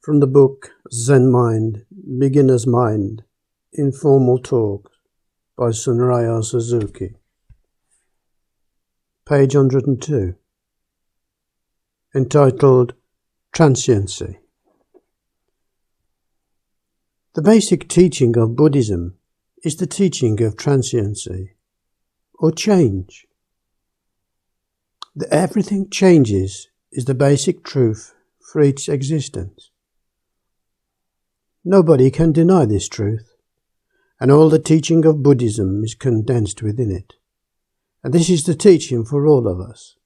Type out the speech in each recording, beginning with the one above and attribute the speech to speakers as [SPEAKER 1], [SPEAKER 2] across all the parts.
[SPEAKER 1] From the book Zen Mind, Beginner's Mind, Informal Talk by Shunryu Suzuki. Page 102. Entitled Transiency. The basic teaching of Buddhism is the teaching of transiency, or change. That everything changes is the basic truth for each existence. Nobody can deny this truth, and all the teaching of Buddhism is condensed within it. And this is the teaching for all of us.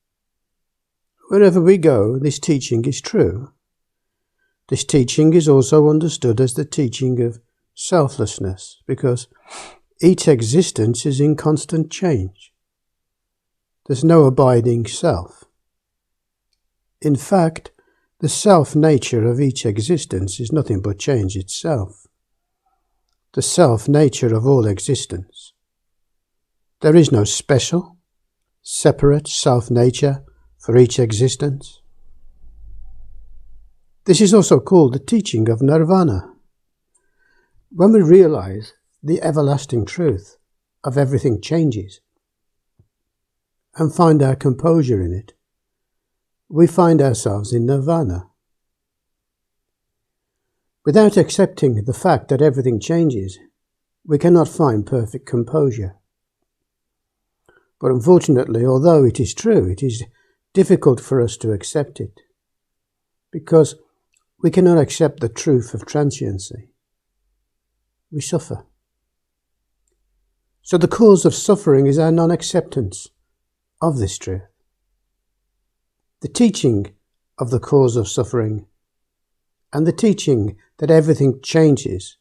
[SPEAKER 1] Wherever we go, this teaching is true. This teaching is also understood as the teaching of selflessness, because each existence is in constant change. There's no abiding self. In fact, the self-nature of each existence is nothing but change itself. The self-nature of all existence. There is no special, separate self-nature for each existence. This is also called the teaching of nirvana. When we realize the everlasting truth of everything changes and find our composure in it, we find ourselves in nirvana. Without accepting the fact that everything changes, we cannot find perfect composure. But unfortunately, although it is true, it is difficult for us to accept it, because we cannot accept the truth of transiency. We suffer. So the cause of suffering is our non-acceptance of this truth. The teaching of the cause of suffering and the teaching that everything changes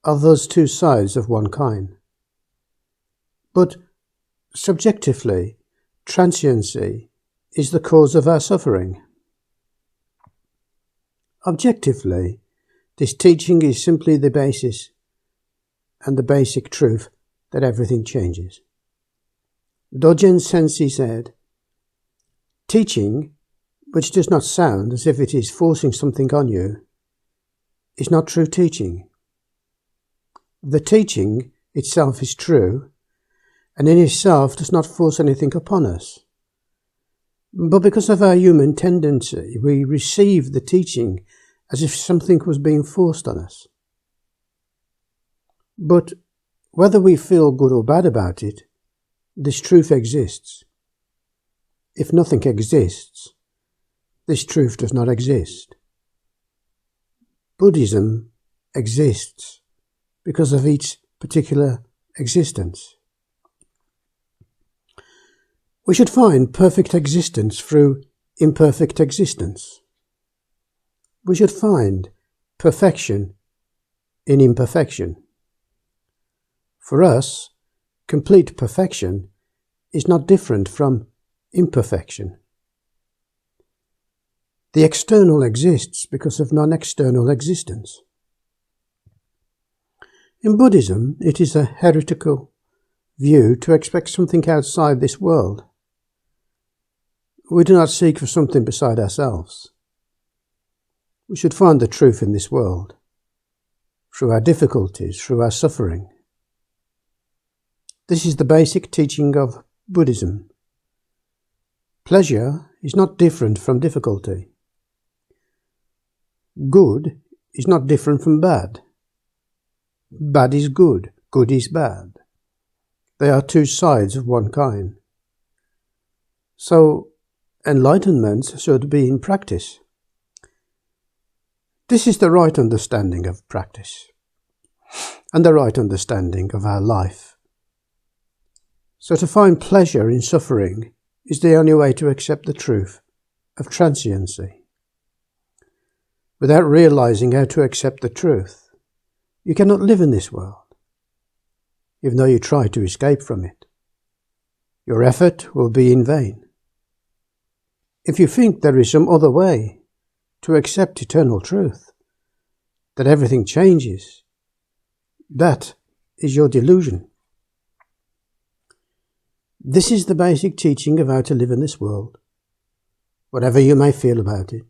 [SPEAKER 1] are those two sides of one coin. But subjectively, transiency is the cause of our suffering. Objectively, this teaching is simply the basis and the basic truth that everything changes. Dogen Sensei said, "Teaching, which does not sound as if it is forcing something on you, is not true teaching. The teaching itself is true, and in itself does not force anything upon us. But because of our human tendency, we receive the teaching as if something was being forced on us. But whether we feel good or bad about it, this truth exists. If nothing exists, this truth does not exist. Buddhism exists because of each particular existence. We should find perfect existence through imperfect existence. We should find perfection in imperfection. For us, complete perfection is not different from imperfection. The external exists because of non-external existence. In Buddhism, it is a heretical view to expect something outside this world. We do not seek for something beside ourselves. We should find the truth in this world, through our difficulties, through our suffering. This is the basic teaching of Buddhism. Pleasure is not different from difficulty. Good is not different from bad. Bad is good, good is bad. They are two sides of one coin. So, enlightenment should be in practice. This is the right understanding of practice, and the right understanding of our life. So to find pleasure in suffering is the only way to accept the truth of transiency. Without realizing how to accept the truth, you cannot live in this world, even though you try to escape from it. Your effort will be in vain. If you think there is some other way to accept eternal truth, that everything changes, that is your delusion. This is the basic teaching of how to live in this world. Whatever you may feel about it,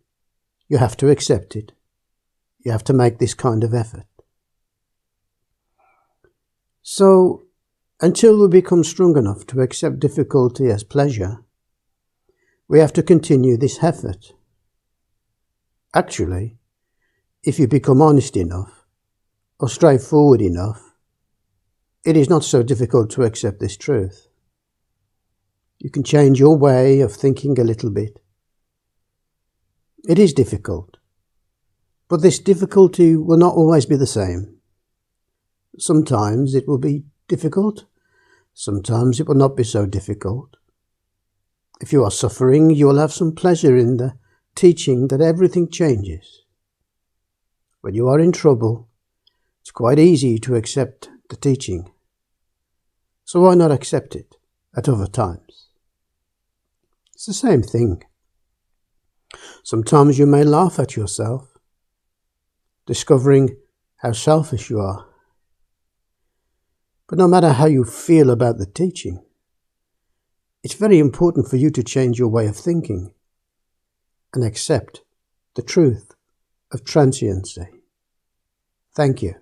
[SPEAKER 1] you have to accept it You have to make this kind of effort. So, until we become strong enough to accept difficulty as pleasure, we have to continue this effort. Actually, if you become honest enough or straightforward enough, it is not so difficult to accept this truth. You can change your way of thinking a little bit. It is difficult, but this difficulty will not always be the same. Sometimes it will be difficult, sometimes it will not be so difficult. If you are suffering, you will have some pleasure in the teaching that everything changes. When you are in trouble, it's quite easy to accept the teaching. So why not accept it at other times? It's the same thing. Sometimes you may laugh at yourself, discovering how selfish you are. But no matter how you feel about the teaching, it's very important for you to change your way of thinking and accept the truth of transiency. Thank you.